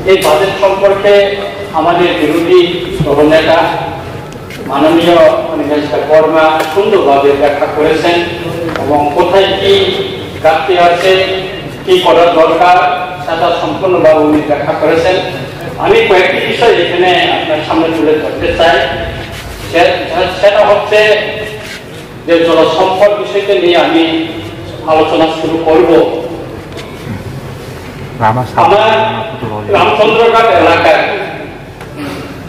এই বাজেট সম্পর্কে আমাদের বিরোধী দলনেতা মাননীয় মিনিস্টার বর্মা সুন্দরভাবে ব্যাখ্যা করেছেন এবং কোথায় কি ঘাটতি আছে, কি করার দরকার সেটা সম্পূর্ণভাবে উনি ব্যাখ্যা করেছেন। আমি কয়েকটি বিষয় এখানে আপনার সামনে তুলে ধরতে চাই। সেটা হচ্ছে যে জলসম্পদ বিষয়কে নিয়ে আমি আলোচনা শুরু করব। আমার রামচন্দ্রঘাট এলাকায়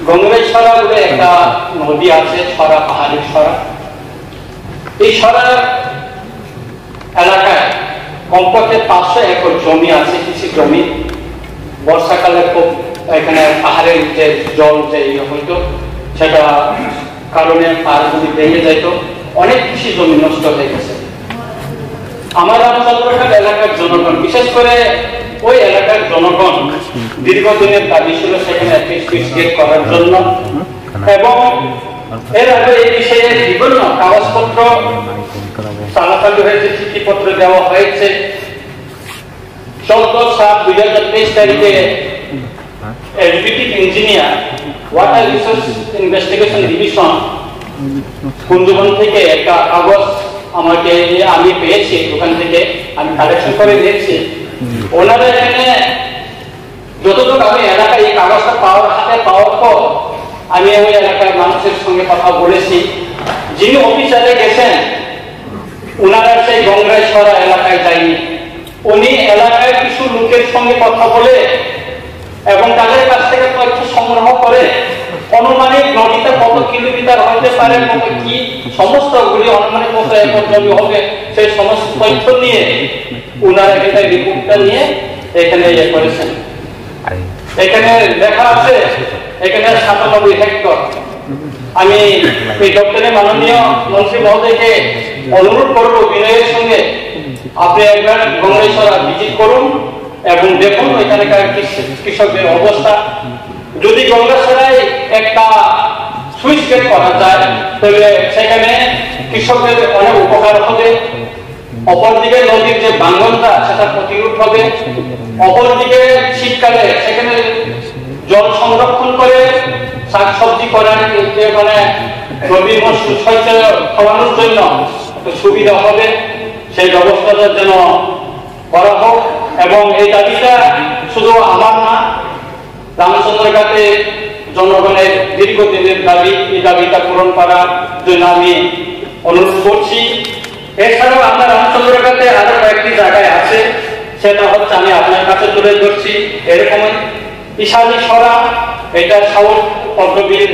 গঙ্গেশ্বরা বলে একটা নদী আছে, ছড়া, পাহাড়ি ছড়া। এই ছড়া এলাকায় কমপক্ষে 500 একর জমি আছে, কৃষি জমি। বর্ষাকালে খুব এখানে পাহাড়ের যে জল যে হইতো সেটা কারণে পাহাড়গুলি ভেঙে যেত, অনেক কৃষি জমি নষ্ট হয়ে গেছে। আমার রামচন্দ্রঘাট এলাকার জনগণ, বিশেষ করে ওই এলাকার জনগণ দীর্ঘদিনের দাবি ছিল সেখানে একটি সুইচ গেট করার জন্য, এবং এর আগে এই বিষয়ে বিভিন্ন কাগজপত্র চালাচালু হয়েছে, চিঠিপত্র দেওয়া হয়েছে। 14/7/2023 তারিখে executive engineer water resource investigation division Kunjaban থেকে একটা কাগজ আমি পেয়েছি, ওখান থেকে আমি কালেকশন করে নিয়েছি। ওনারা এখানে যতটুকু আমি এলাকায় এই কাগজটা হাতে পাওয়ার পর আমি ওই এলাকার মানুষের সঙ্গে কথা বলেছি। যিনি অফিসারে গেছেন ওনারা সেই গঙ্গেশ্বরা এলাকায় যায়নি। উনি এলাকায় কিছু লোকের সঙ্গে কথা বলে এবং তাদের কাছ থেকে তথ্য সংগ্রহ করে অনুমানিক নদীতে কত কিলোমিটার হতে পারে, কত কি সমস্তগুলি অনুমানিক কত একর জমি হবে সেই সমস্ত তথ্য নিয়ে ওনারা এখানে রিপোর্টটা নিয়ে এখানে করেছেন। এখানে লেখা আছে এখানে 97 হেক্টর। আমি এই দপ্তরে মাননীয় মন্ত্রী মহোদয়কে অনুরোধ করবো বিনয়ের সঙ্গে আপনি একবার গঙ্গেশ্বরা ভিজিট করুন এবং দেখুন এখানকার কৃষকদের অবস্থা। যদি গঙ্গেশ্বরায় একটা সুইচ গেট করা যায় তাহলে সেখানে কৃষকদের অনেক উপকার হবে। অপরদিকে নদীর যে ভাঙ্গনটা সেটা প্রতিরোধ হবে। অপরদিকে শীতকালে সেখানে জল সংরক্ষণ করে শাকসবজি করার যে রবি শস্য খাওয়ানোর জন্য সুবিধা হবে, সেই ব্যবস্থাটা যেন করা হোক। এবং এই দাবিটা শুধু আমার না, রামচন্দ্রঘাটে জনগণের দীর্ঘদিনের দাবি। এই দাবিটা পূরণ করার জন্য আমি অনুরোধ করছি। এছাড়াও আমরা রামচন্দ্রঘাটে আরো কয়েকটি জায়গায় আছে, সেটা হচ্ছে আমি আপনার কাছে তুলে ধরছি। এরকম ইশানী সরা, এটা সাউথ পদ্মবীর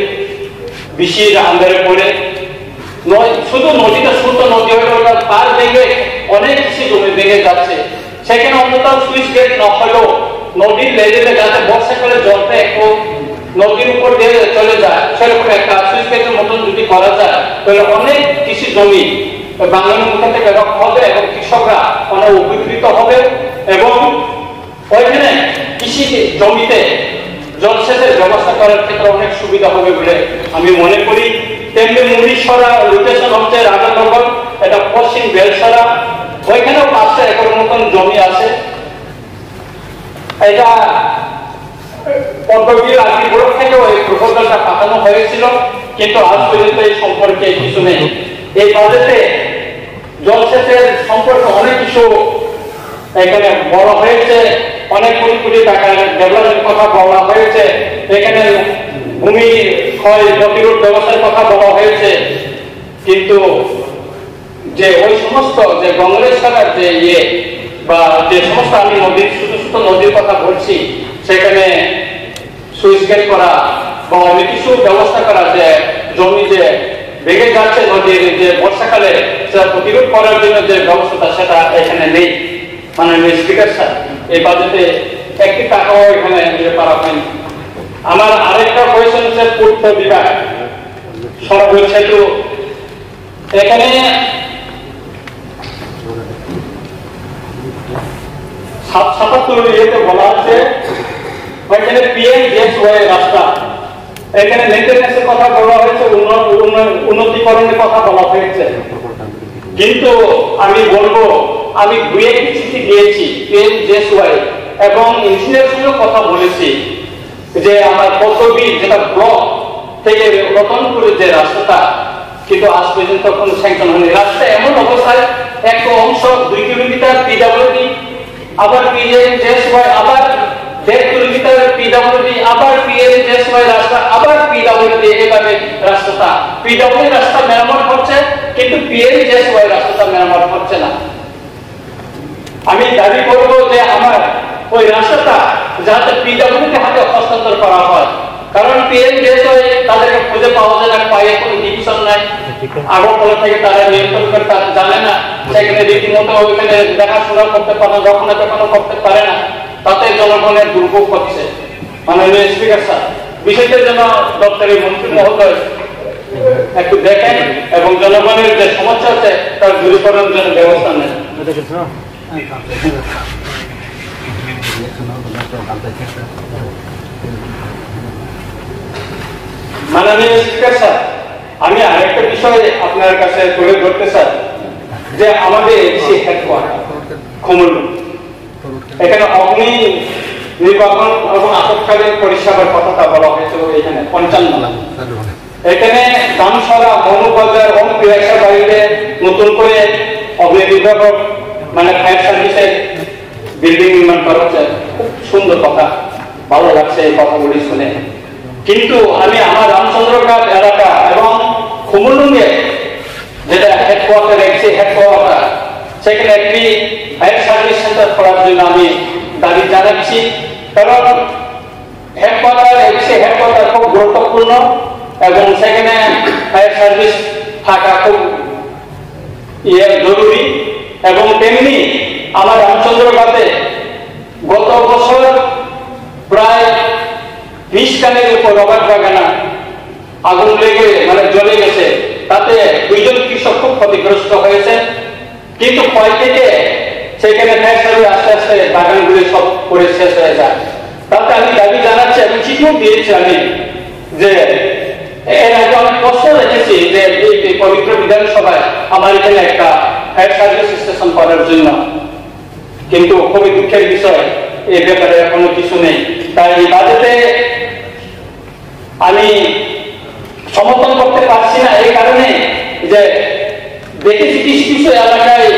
বিশির আন্দারে পড়ে। শুধু নদীটা ছোট নদী হয়ে পার ভেঙে অনেক কৃষি জমি ভেঙে যাচ্ছে। সেখানে অন্তত সুইচ গেট না হলেও নদীর লেভেলে যাতে বর্ষাকালে জলটা একটু নদীর উপর দিয়ে চলে যায় সেরকম একটা সুইচ গেটের মতন যদি করা যায় তাহলে অনেক কৃষি জমি বাংলার মুখে থেকে রক্ষা হবে এবং কৃষকরা অনেক উপকৃত হবে এবং ওইখানে কৃষি জমিতে জলসেচের ব্যবস্থা করার ক্ষেত্রে অনেক সুবিধা হবে বলে আমি মনে করি। তেমনি মুড়িছড়া লোকেশন হচ্ছে রাজানগর, এটা পশ্চিম বেলসরা, ওইখানেও 500 একর মতন জমি আছে। এটা পদ্মবীর আদিপুর থেকে ওই প্রপোজালটা পাঠানো হয়েছিল, কিন্তু আজ পর্যন্ত এই সম্পর্কে কিছু নেই। এই বাজেটে জলসেচের সম্পর্কে অনেক কিছু এখানে বলা হয়েছে, অনেক কোটি কোটি টাকার ডেভেলপমেন্টের কথা বলা হয়েছে, এখানে ভূমি ক্ষয় প্রতিরোধ ব্যবস্থার কথা বলা হয়েছে, কিন্তু যে ওই সমস্ত যে গঙ্গেশ্বরার যে বা যে সমস্ত আমি নদীর ছোট ছোট নদীর কথা বলছি সেখানে সুইচ গেট করা বা অনেক কিছু ব্যবস্থা করা, যে জমি যে ভেঙে যাচ্ছে নদীর যে বর্ষাকালে সেটা প্রতিরোধ করার জন্য যে ব্যবস্থাটা সেটা এখানে নেই। মানে স্পিকার স্যার এই বাজেটে একটি টাকাও এখানে করা হয়নি। আমার আরেকটা কোয়েশ্চেন হচ্ছে পূর্ত বিভাগ সরকার সেতু, এখানে 77 ইয়েতে বলা আছে ওইখানে পিএমজেএসওয়াই রাস্তা, এখানে মেইনটেনেন্সের কথা বলা হয়েছে, উন্নতিকরণের কথা বলা হয়েছে, কিন্তু আমি বলবো আমি 2 চিঠি দিয়েছি পিএমজেএসওয়াই এবং ইঞ্জিনিয়ার সঙ্গে কথা বলেছি যে আমার পদ্মবী যেটা ব্লক থেকে রতনপুরের যে রাস্তাটা, কিন্তু আজ পর্যন্ত কোনো স্যাংশন হয়নি। রাস্তা এমন অবস্থায় একটা অংশ 2 কিলোমিটার পিডব্লিউডি, আবার পিএমজেএসওয়াই, আবার 1.5 কিলোমিটার পিডব্লিউডি, আবার পিএমজেএসওয়াই রাস্তা, আবার পিডব্লিউডি, এইভাবে রাস্তাটা পিডব্লিউডি রাস্তা মেরামত হচ্ছে, কিন্তু পিএমজেএসওয়াই রাস্তাটা মেরামত হচ্ছে না। আমি দাবি করব যে আমার ওই রাস্তাটা যাতে পিডব্লিউডির হাতে হস্তান্তর করা হয়, কারণ পিএমজেএসওয়াই তাদেরকে খুঁজে পাওয়া যায় না, পায়ে কোনো ডিভিশন নাই, আগরতলা থেকে তারা নিয়ন্ত্রণ করতে জানে না, সেখানে রীতিমতো ওইখানে দেখাশোনা করতে পারে না, রক্ষণাবেক্ষণ করতে পারে না, তাতে জনগণের দুর্ভোগ হচ্ছে। মাননীয় স্পিকার স্যার, বিষয়টার জন্য দপ্তরের মন্ত্রী মহোদয় একটু দেখেন এবং জনগণের যে সমস্যা আছে তার দূরীকরণের জন্য ব্যবস্থা নেন। মাননীয় স্পিকার স্যার, আমি আরেকটা বিষয় আপনার কাছে তুলে ধরতে চাই যে আমাদের এডিসি হেডকোয়ার্টার খুমুলুং, এখানে অগ্নি নির্বাপন এবং আপৎকালীন পরিষেবার কথাটা বলা হয়েছিল। এখানে 55 এখানে দামসরা, মনুবাজার এবং পিয়াসা বাড়িতে নতুন করে অগ্নি নির্বাপক মানে ফায়ার সার্ভিসের বিল্ডিং নির্মাণ করা হচ্ছে। খুব সুন্দর কথা, ভালো লাগছে এই কথাগুলি শুনে। কিন্তু আমি আমার রামচন্দ্রঘাট এলাকা এবং খুমুলুঙ্গে যেটা হেডকোয়ার্টার, এক্সি হেডকোয়ার্টার, সেখানে একটি ফায়ার সার্ভিস সেন্টার করার জন্য আমি দাবি জানাচ্ছি। কারণ হেডকোয়ার্টার, এক্সি হেডকোয়ার্টার খুব গুরুত্বপূর্ণ এবং সেখানে ফায়ার সার্ভিস থাকা খুব জরুরি। এবং তেমনি আমার রামচন্দ্রঘাটে গত বছর প্রায় 20 কানের উপর রবার বাগানা আগুন লেগে মানে জ্বলে গেছে, তাতে 2 জন কৃষক খুব ক্ষতিগ্রস্ত হয়েছে। কিন্তু ক্ষয় থেকে সেখানে ফায়ার সার্ভিস আস্তে আস্তে বাগানগুলি সব করে শেষ হয়ে যায়। তাতে আমি দাবি জানাচ্ছি এবং চিঠিও দিয়েছি আমি যে এর আগে অনেক কষ্ট রেখেছি যে এই পবিত্র বিধানসভায় আমার এখানে একটা ফায়ার সার্ভিস স্টেশন করার জন্য, কিন্তু খুবই দুঃখের বিষয় এই ব্যাপারে এখনো কিছু নেই। তাই বাজেটে আমি সমর্থন করতে পারছি না এই কারণে যে দেখেছি কিছু কিছু এলাকায়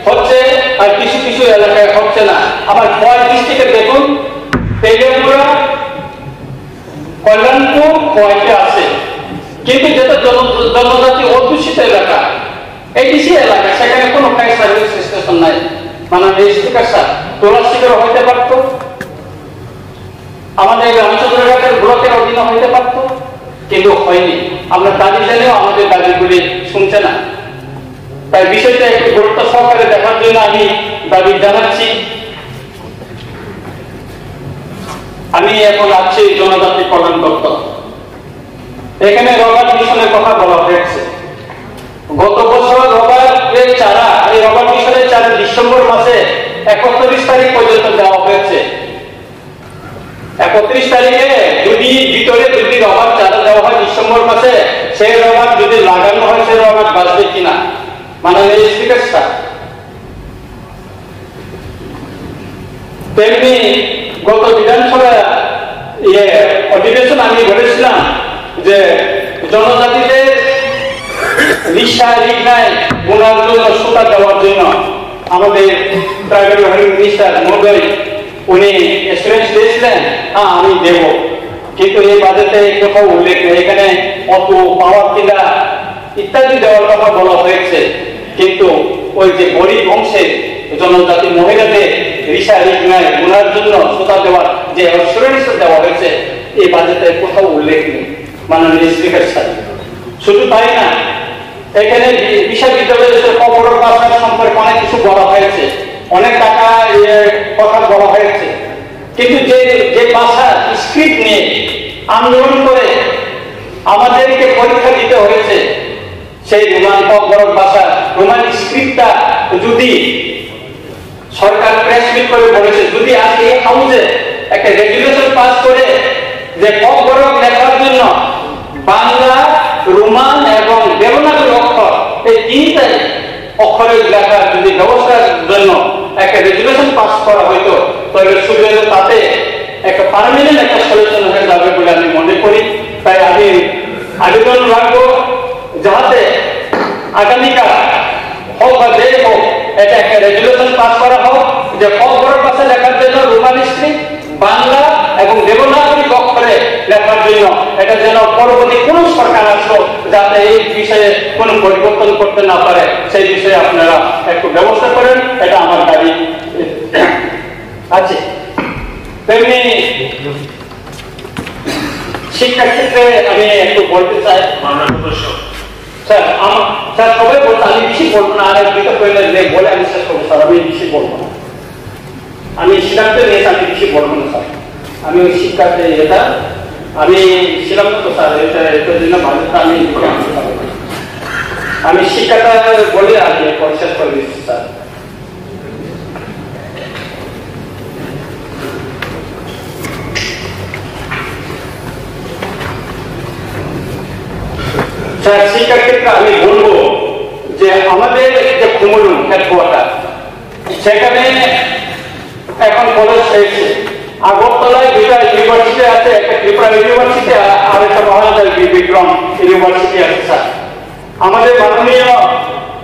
হচ্ছে আর কিছু কিছু এলাকায় হচ্ছে না। আমার খোয়াই ডিস্ট্রিক্টে দেখুন, তেলেপুরা, কল্যাণপুর, খোয়াইতে আছে, কিন্তু যেটা জনজাতি অধ্যুষিত এলাকা, এডিসি এলাকা, সেখানে কোনো ফায়ার সার্ভিস স্টেশন নাই। মাননীয় স্পিকার স্যার, তোলা শিকার হইতে পারতো, আমাদের রামচন্দ্রঘাটের ব্লকের অধীনে হইতে পারত, কিন্তু হয়নি। আমরা দাবি জানিয়েও আমাদের দাবিগুলি শুনছে না। তাই বিষয়টা একটু গুরুত্ব সহকারে দেখার জন্য আমি দাবি জানাচ্ছি। আমি এখন আছি জনজাতি কল্যাণ দপ্তর। এখানে রবার মিশনের কথা বলা হয়েছে। গত বছর রবারের চারা, এই রবার মিশনের চারা ডিসেম্বর মাসে 31 তারিখ পর্যন্ত দেওয়া হয়েছে। 31 তারিখে যদি ভিতরে যদি রবার চারা দেওয়া হয় ডিসেম্বর মাসে, সেই রবার যদি লাগানো হয় সেই রবার বাঁচবে কিনা? মাননীয় স্পিকার স্যার, তেমনি গত বিধানসভা অধিবেশন আমি বলেছিলাম যে জনজাতিদের রিক্সা রিক্সায় বোনার জন্য সুতা দেওয়ার জন্য আমাদের ট্রাইবাল মিনিস্টার মহোদয় উনি এসুরেন্স দিয়েছিলেন, হ্যাঁ আমি দেব, কিন্তু এই বাজেটে কোথাও উল্লেখ নেই। এখানে অত পাওয়ার টিলা ইত্যাদি দেওয়ার কথা বলা হয়েছে, কিন্তু ওই যে গরিব অংশের জনজাতি মহিলাদের রিক্সা রিক্সায় বোনার জন্য সুতা দেওয়ার যে এসুরেন্স দেওয়া হয়েছে এই বাজেটে কোথাও উল্লেখ নেই। মাননীয় স্পিকার স্যার, শুধু তাই না, এখানে বিশ্ববিদ্যালয়ের কম্পিউটার ক্লাস সম্পর্কে অনেক কিছু বলা হয়েছে, অনেক টাকা কথা বলা হয়েছে, কিন্তু যে ভাষা স্ক্রিপ্ট নিয়ে আন্দোলন করে আমাদেরকে পরীক্ষা দিতে হয়েছে, সেই রোমান কম্পিউটার ভাষা রোমান স্ক্রিপ্টটা যদি সরকার প্রেস মিট করে বলেছে, যদি আজকে এই হাউসে একটা রেগুলেশন পাস করে যে কম্পিউটার লেখার জন্য বাংলা, রোমান এবং দেবনাগরী অক্ষর এই তিনটাই অক্ষরের লেখার যদি ব্যবস্থার জন্য একটা রেজুলেশন পাস করা হইতো, তৈরি সুবিধা, তাতে একটা পার্মানেন্ট একটা সলিউশন হয়ে যাবে বলে আমি মনে করি। তাই আমি আবেদন রাখবো যাতে আগামীকাল হোক বা যে হোক এটা একটা রেজুলেশন পাস করা হোক যে অপর পাশে লেখার জন্য রোমানি স্ক্রিপ্ট বাংলা এবং দেবনাগরী অক্ষরে লেখার জন্য এটা যেন পরবর্তী কোন সরকার আসলো যাতে এই বিষয়ে কোনো পরিবর্তন করতে না পারে, সেই বিষয়ে আপনারা একটু ব্যবস্থা করেন, এটা আমার দাবি আছে। তেমনি শিক্ষা ক্ষেত্রে আমি একটু বলতে চাই, স্যার স্যার সবাই বলতে আমি বেশি বলবো না, আর দুটো বলে আমি শেষ করবো স্যার, আমি বেশি বলবো না, আমি সিদ্ধান্ত নিয়েছি আমি বেশি বলবো না স্যার। আমি ওই শিক্ষাতে এটা আমি ছিলাম তো স্যার, এটার জন্য বাধ্যতা আমি শিক্ষাটা বলে আগে শেষ করে দিচ্ছি স্যার। স্যার শিক্ষা ক্ষেত্রে আমি বলবো যে আমাদের যে কুমুলুং হেডকোয়ার্টার সেখানে এখন কলেজ হয়েছে, আগরতলায় দুটা ইউনিভার্সিটি আছে, একটা ত্রিপুরা ইউনিভার্সিটি আর একটা মহারাজা বিক্রম ইউনিভার্সিটি আছে স্যার। আমাদের মাননীয়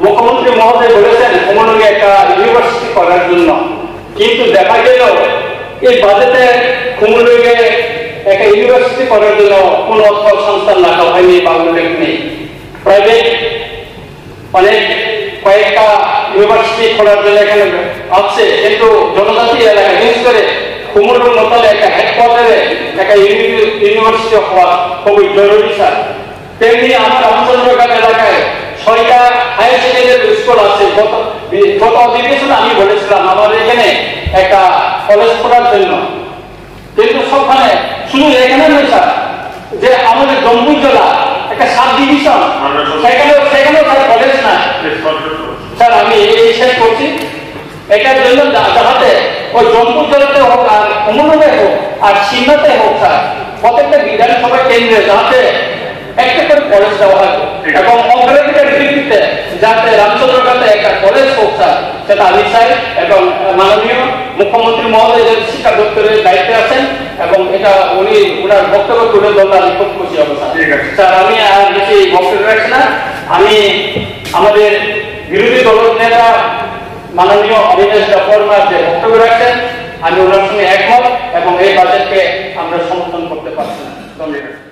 মুখ্যমন্ত্রী মহোদয় বলেছেন কুমুলুঙে একটা ইউনিভার্সিটি করার জন্য, কিন্তু দেখা গেল এই বাজেটে কুমুলুঙে একটা ইউনিভার্সিটি করার জন্য কোন অর্থ সংস্থান রাখা হয়নি বা উল্লেখ নেই। প্রাইভেট অনেক কয়েকটা ইউনিভার্সিটি খোলার জন্য এখানে আছে, কিন্তু জনজাতি এলাকা বিশেষ করে কুমুলুং মতলে একটা হেডকোয়ার্টারে একটা ইউনিভার্সিটি হওয়া খুবই জরুরি স্যার। তেমনি আমার রামচন্দ্রগঞ্জ এলাকায় 6টা হায়ার সেকেন্ডারি স্কুল আছে। গত অধিবেশনে আমি বলেছিলাম আমাদের এখানে একটা কলেজ খোলার জন্য, কিন্তু সবখানে শুধু এখানে নয় স্যার, যে আমাদের জম্মু জেলা একটা সাব ডিভিশন সেখানেও তার কলেজ না স্যার। আমি এই শেষ করছি, এটার জন্য যাতে ওই জম্মু জেলাতে হোক আর কুমুলুঙে হোক আর সিমলাতে হোক স্যার, প্রত্যেকটা বিধানসভা কেন্দ্রে যাতে একটা করে কলেজ দেওয়া হয় এবং অগ্রাধিকার ভিত্তিতে যাতে রামচন্দ্রগঞ্জে একটা কলেজ হোক স্যার, সেটা আমি চাই। এবং মাননীয় মুখ্যমন্ত্রী মহোদয় যে শিক্ষা দপ্তরের দায়িত্বে আছেন এবং এটা উনার বক্তব্য তুলে ধরলে আমি খুব খুশি হবো স্যার। আমি আর বেশি বক্তব্য রাখছি না, আমি আমাদের বিরোধী দল নেতা মাননীয় অবিনাশ দেববর্মা যে বক্তব্য রাখছেন আমি ওনার সঙ্গে একমত এবং এই বাজেটকে আমরা সমর্থন করতে পারছি না। ধন্যবাদ।